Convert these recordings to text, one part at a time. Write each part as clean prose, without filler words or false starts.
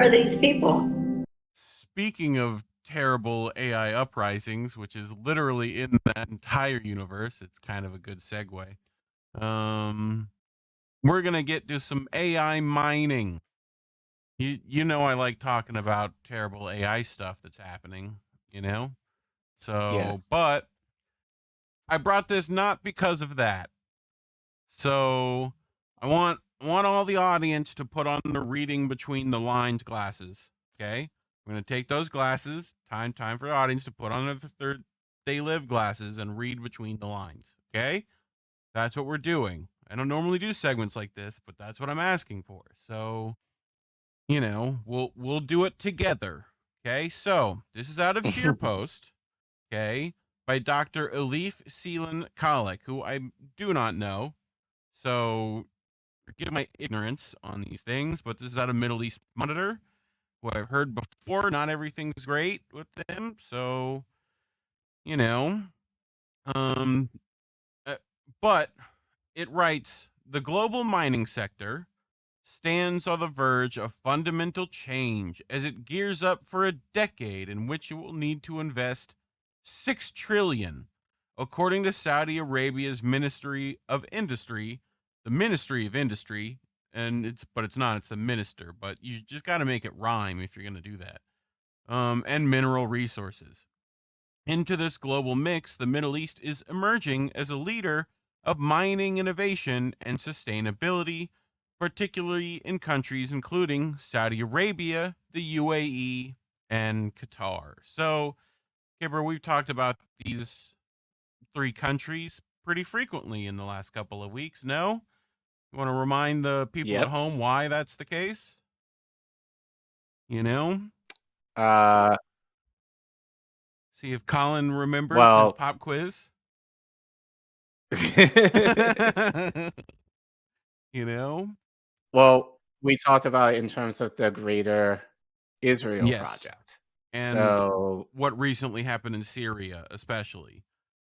are these people? Speaking of terrible AI uprisings, which is literally in that entire universe, it's kind of a good segue. We're gonna get to some AI mining. You know I like talking about terrible AI stuff that's happening, you know? So, Yes. but I brought this not because of that. So, I want all the audience to put on the reading between the lines glasses, okay? We're going to take those glasses, time for the audience to put on the third they live glasses and read between the lines, okay? That's what we're doing. I don't normally do segments like this, but that's what I'm asking for. So, we'll do it together. Okay? So, this is out of ScheerPost, okay, by Dr. Elif Selin Calik, who I do not know. So, forgive my ignorance on these things, but this is out of Middle East Monitor, who I've heard before. Not everything's great with them, so you know, um, uh, but it writes the global mining sector stands on the verge of fundamental change as it gears up for a decade in which it will need to invest 6 trillion, according to Saudi Arabia's Ministry of Industry, the Ministry of Industry, and it's not, it's the minister, but you just got to make it rhyme if you're going to do that. And mineral resources. Into this global mix, the Middle East is emerging as a leader of mining innovation and sustainability, particularly in countries including Saudi Arabia, the UAE, and Qatar. So, Kipper, we've talked about these three countries pretty frequently in the last couple of weeks. No? You want to remind the people at Yep. home why that's the case? You know? Uh, See if Collin remembers his well, pop quiz. You know? well, we talked about it in terms of the Greater Israel Yes. Project. And So, what recently happened in Syria, especially,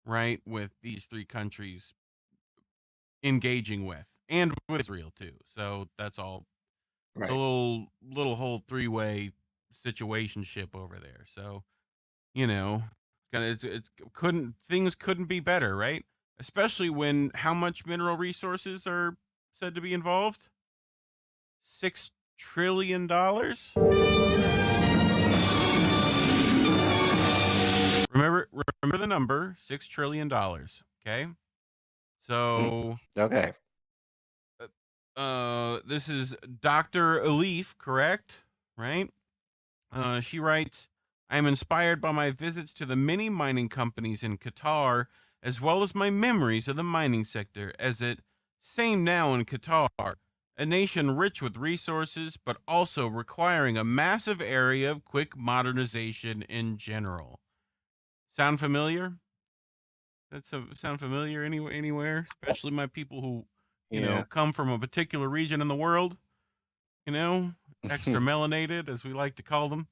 right? With these three countries engaging with, and with Israel too. So that's all. It's a right. little whole three-way situationship over there. So you know, it couldn't things couldn't be better, right? Especially when how much mineral resources are said to be involved? $6 trillion. Remember the number, $6 trillion. Okay. So Okay. this is Dr. Elif, correct? Right? She writes, I am inspired by my visits to the many mining companies in Qatar, as well as my memories of the mining sector, as it same now in Qatar, a nation rich with resources, but also requiring a massive area of quick modernization in general. Sound familiar? Sound familiar anywhere? Especially my people who, Yeah. come from a particular region in the world, extra melanated, as we like to call them.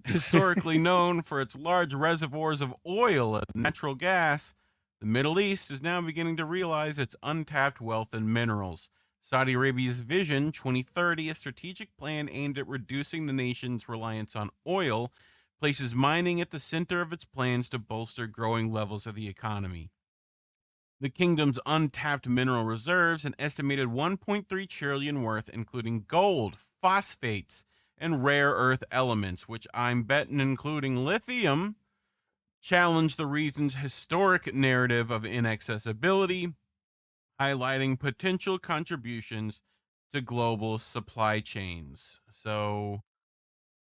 Historically known for its large reservoirs of oil and natural gas, the Middle East is now beginning to realize its untapped wealth in minerals. Saudi Arabia's Vision 2030, a strategic plan aimed at reducing the nation's reliance on oil, places mining at the center of its plans to bolster growing levels of the economy. The kingdom's untapped mineral reserves, an estimated 1.3 trillion worth, including gold, phosphates, and rare earth elements, which I'm betting including lithium, challenge the region's historic narrative of inaccessibility, highlighting potential contributions to global supply chains. So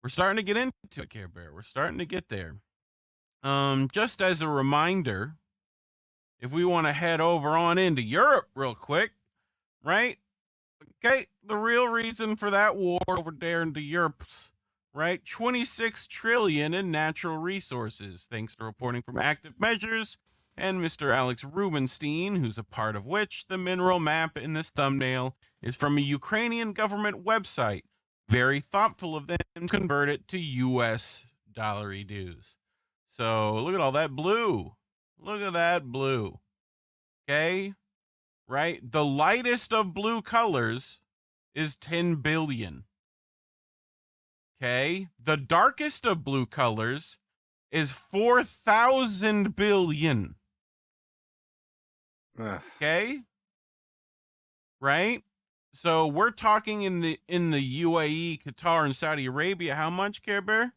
we're starting to get into it, Care Bear. We're starting to get there. Just as a reminder, if we want to head over on into Europe real quick, right? Okay, the real reason for that war over there in the Europe's, right? 26 trillion in natural resources, thanks to reporting from Active Measures and Mr. Alex Rubenstein, who's a part of which the mineral map in this thumbnail is from a Ukrainian government website. Very thoughtful of them to convert it to US dollary dues. So look at all that blue. Look at that blue. Okay? Right? The lightest of blue colors is 10 billion. Okay. The darkest of blue colors is 4,000 billion. Ugh. Okay. Right. So we're talking in the UAE, Qatar, and Saudi Arabia. How much, Care Bear?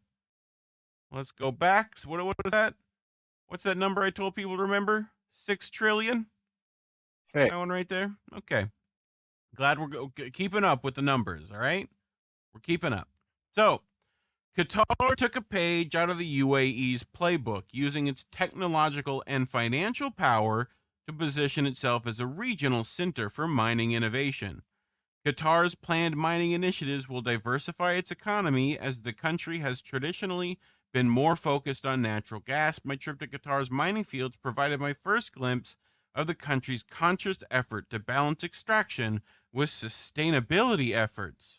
Let's go back. So what is that? What's that number I told people to remember? 6 trillion. Sick. That one right there. Okay. Glad we're keeping up with the numbers. All right. We're keeping up. So Qatar took a page out of the UAE's playbook, using its technological and financial power to position itself as a regional center for mining innovation. Qatar's planned mining initiatives will diversify its economy, as the country has traditionally been more focused on natural gas. My trip to Qatar's mining fields provided my first glimpse of the country's conscious effort to balance extraction with sustainability efforts.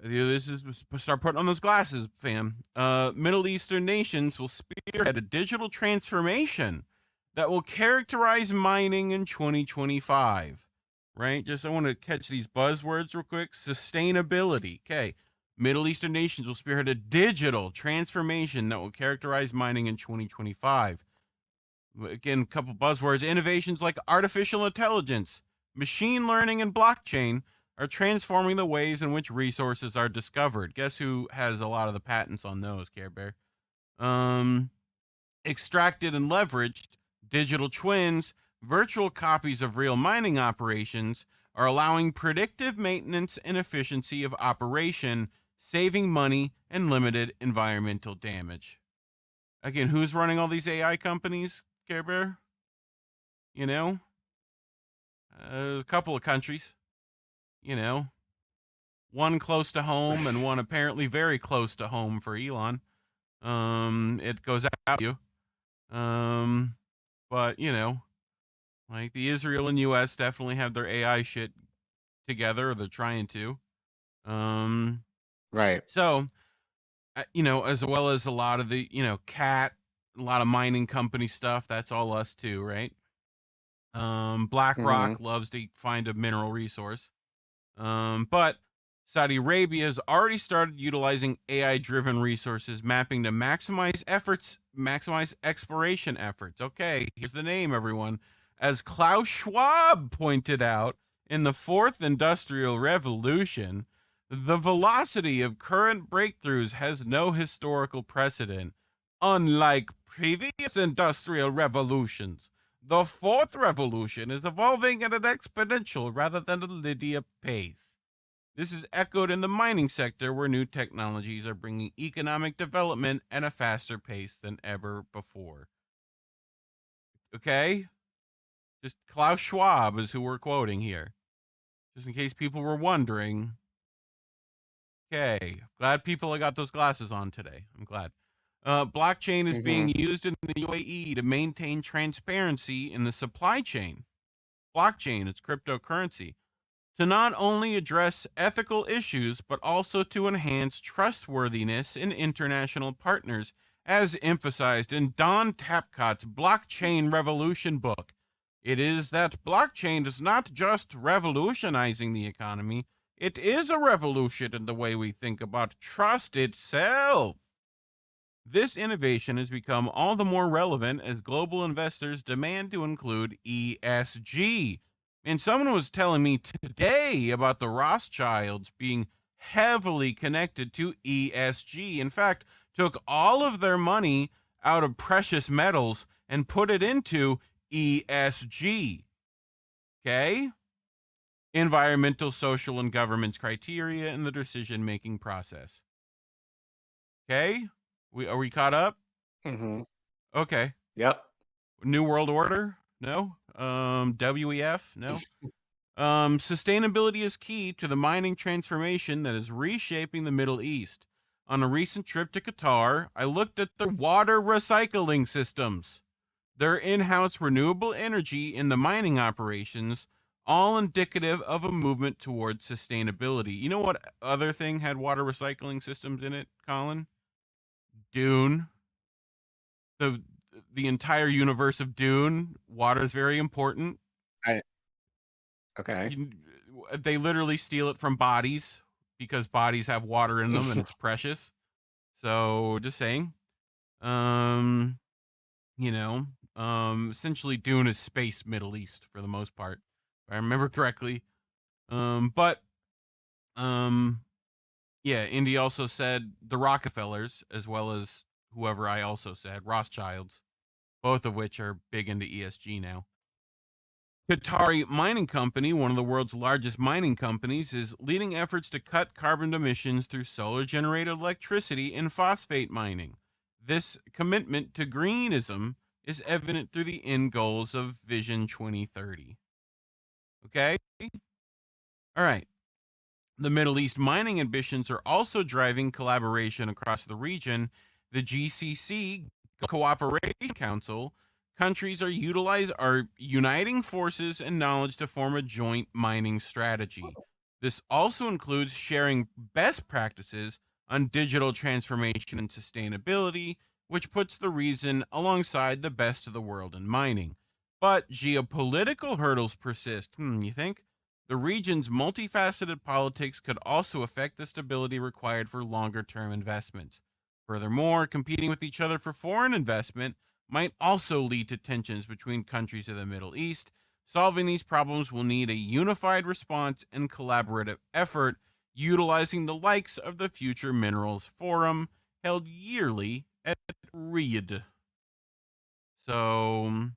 This is start putting on those glasses, fam. Middle Eastern nations will spearhead a digital transformation that will characterize mining in 2025. Right? Just I want to catch these buzzwords real quick. Sustainability. Okay. Middle Eastern nations will spearhead a digital transformation that will characterize mining in 2025. Again, a couple buzzwords. Innovations like artificial intelligence, machine learning, and blockchain are transforming the ways in which resources are discovered. Guess who has a lot of the patents on those, Care Bear? Extracted and leveraged digital twins, virtual copies of real mining operations, are allowing predictive maintenance and efficiency of operation, saving money and limited environmental damage. Again, who's running all these AI companies, Care Bear? You know, a couple of countries. You know, one close to home and one apparently very close to home for Elon. It goes out to you. But like the Israel and U.S. definitely have their AI shit together, or they're trying to. Um, Right. so as well as a lot of the cat, a lot of mining company stuff. That's all us too, right? Mm-hmm. BlackRock loves to find a mineral resource. But Saudi Arabia has already started utilizing AI-driven resources mapping to maximize exploration efforts. Okay, here's the name, everyone. As Klaus Schwab pointed out, in the fourth industrial revolution, the velocity of current breakthroughs has no historical precedent. Unlike previous industrial revolutions, the fourth revolution is evolving at an exponential rather than a linear pace. This is echoed in the mining sector, where new technologies are bringing economic development at a faster pace than ever before. Okay? Just Klaus Schwab is who we're quoting here. Just in case people were wondering. Okay. Glad people got those glasses on today. I'm glad. Blockchain is Mm-hmm. being used in the UAE to maintain transparency in the supply chain. Blockchain, it's cryptocurrency, to not only address ethical issues, but also to enhance trustworthiness in international partners, as emphasized in Don Tapcott's Blockchain Revolution book. It is that blockchain is not just revolutionizing the economy, it is a revolution in the way we think about trust itself. This innovation has become all the more relevant as global investors demand to include ESG. And someone was telling me today about the Rothschilds being heavily connected to ESG. In fact, took all of their money out of precious metals and put it into ESG. Okay? Environmental, social, and governance criteria in the decision making process. Okay? Are we caught up? Mm-hmm. Okay. Yep. New World Order? No. WEF? No. Sustainability is key to the mining transformation that is reshaping the Middle East. On a recent trip to Qatar, I looked at their water recycling systems, their in-house renewable energy in the mining operations, all indicative of a movement towards sustainability. You know what other thing had water recycling systems in it, Colin? Dune. The the entire universe of Dune, water is very important. I Okay. You, they literally steal it from bodies. because bodies have water in them and it's precious. So just saying. Um, you know, essentially Dune is space Middle East for the most part, if I remember correctly. But um, yeah, Indy also said the Rockefellers, as well as whoever I also said, Rothschilds, both of which are big into ESG now. Qatari Mining Company, one of the world's largest mining companies, is leading efforts to cut carbon emissions through solar-generated electricity and phosphate mining. This commitment to greenism is evident through the end goals of Vision 2030. Okay? All right. The Middle East mining ambitions are also driving collaboration across the region. The GCC Cooperation Council countries are uniting forces and knowledge to form a joint mining strategy. This also includes sharing best practices on digital transformation and sustainability, which puts the region alongside the best of the world in mining. But geopolitical hurdles persist. You think? The region's multifaceted politics could also affect the stability required for longer term investments. Furthermore, competing with each other for foreign investment might also lead to tensions between countries of the Middle East. Solving these problems will need a unified response and collaborative effort, utilizing the likes of the Future Minerals Forum held yearly at Riyadh. So,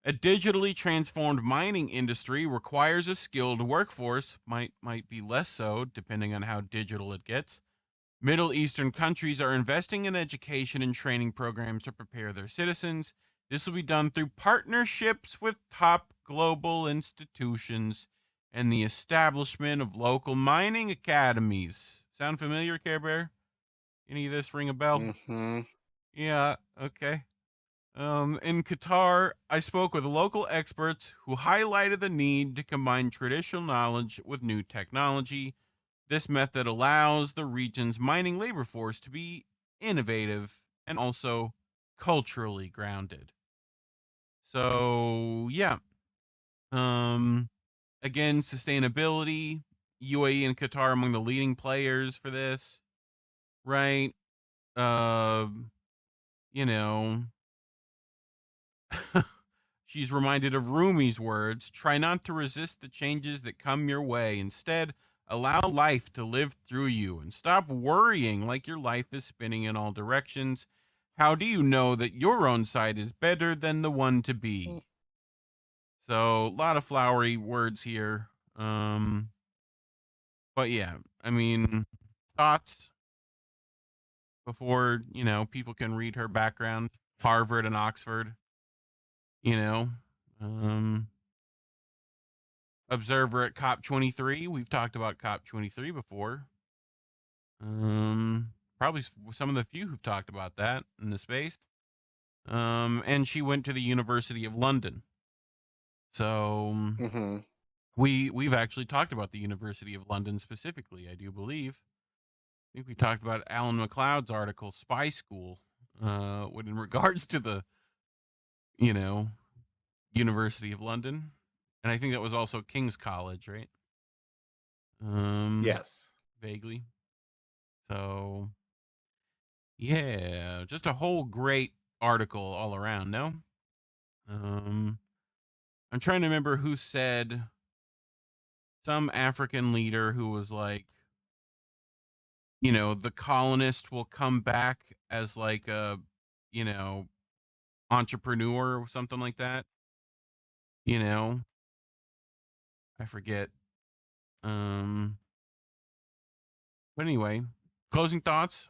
a digitally transformed mining industry requires a skilled workforce, might be less so depending on how digital it gets. Middle Eastern countries are investing in education and training programs to prepare their citizens. This will be done through partnerships with top global institutions and the establishment of local mining academies. Sound familiar, Care Bear? Any of this ring a bell? Mm-hmm. Yeah, okay. In Qatar, I spoke with local experts who highlighted the need to combine traditional knowledge with new technology. This method allows the region's mining labor force to be innovative and also culturally grounded. So, yeah. Um, Again, sustainability, UAE and Qatar among the leading players for this, right? Um, you know, She's reminded of Rumi's words, try not to resist the changes that come your way. Instead, allow life to live through you and stop worrying like your life is spinning in all directions. How do you know that your own side is better than the one to be? So, a lot of flowery words here. But yeah, I mean, thoughts before, people can read her background, Harvard and Oxford, you know. Um, Observer at COP23. We've talked about COP23 before. Probably some of the few who've talked about that in the space. And she went to the University of London. So Mm-hmm. we've actually talked about the University of London specifically, I do believe. I think we talked about Alan McLeod's article, Spy School, when in regards to the, you know, University of London. And I think that was also King's College, right? Yes. Vaguely. So yeah, just a whole great article all around, no? Um, I'm trying to remember who said, some African leader who was like, the colonist will come back as like a, you know, entrepreneur or something like that. You know, I forget. Um, but anyway, closing thoughts?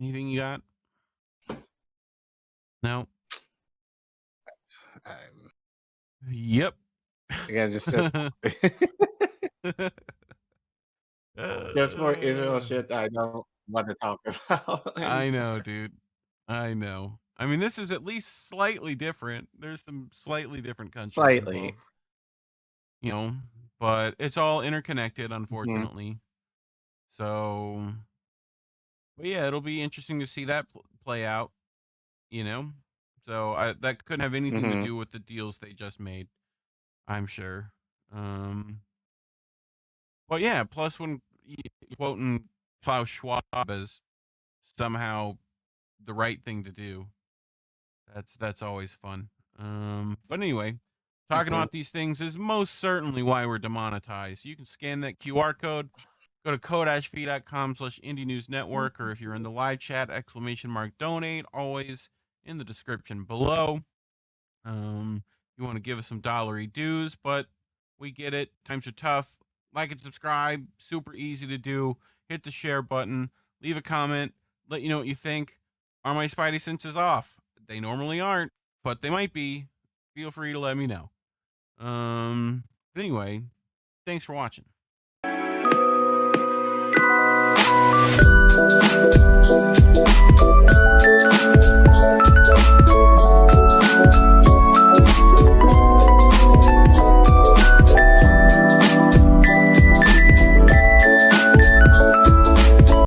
Anything you got? No. Um, Yep. again, just just more Israel shit that I don't want to talk about I anymore. know, dude. I know. I mean, this is at least slightly different. There's some slightly different countries Slightly. involved, you know, but it's all interconnected, Mm-hmm. unfortunately. So, but yeah, it'll be interesting to see that play out, you know. So that couldn't have anything to Mm-hmm. do with the deals they just made, I'm sure. But yeah, plus when quoting Klaus Schwab as somehow the right thing to do, that's always fun. But anyway, talking Mhm. about these things is most certainly why we're demonetized. You can scan that QR code, go to ko-fi.com/indienewsnetwork, or if you're in the live chat, !donate, always in the description below. You want to give us some dollary dues, but we get it. Times are tough. Like and subscribe, super easy to do. Hit the share button, leave a comment, let you know what you think. Are my spidey senses off? They normally aren't, but they might be. Feel free to let me know. But anyway, thanks for watching.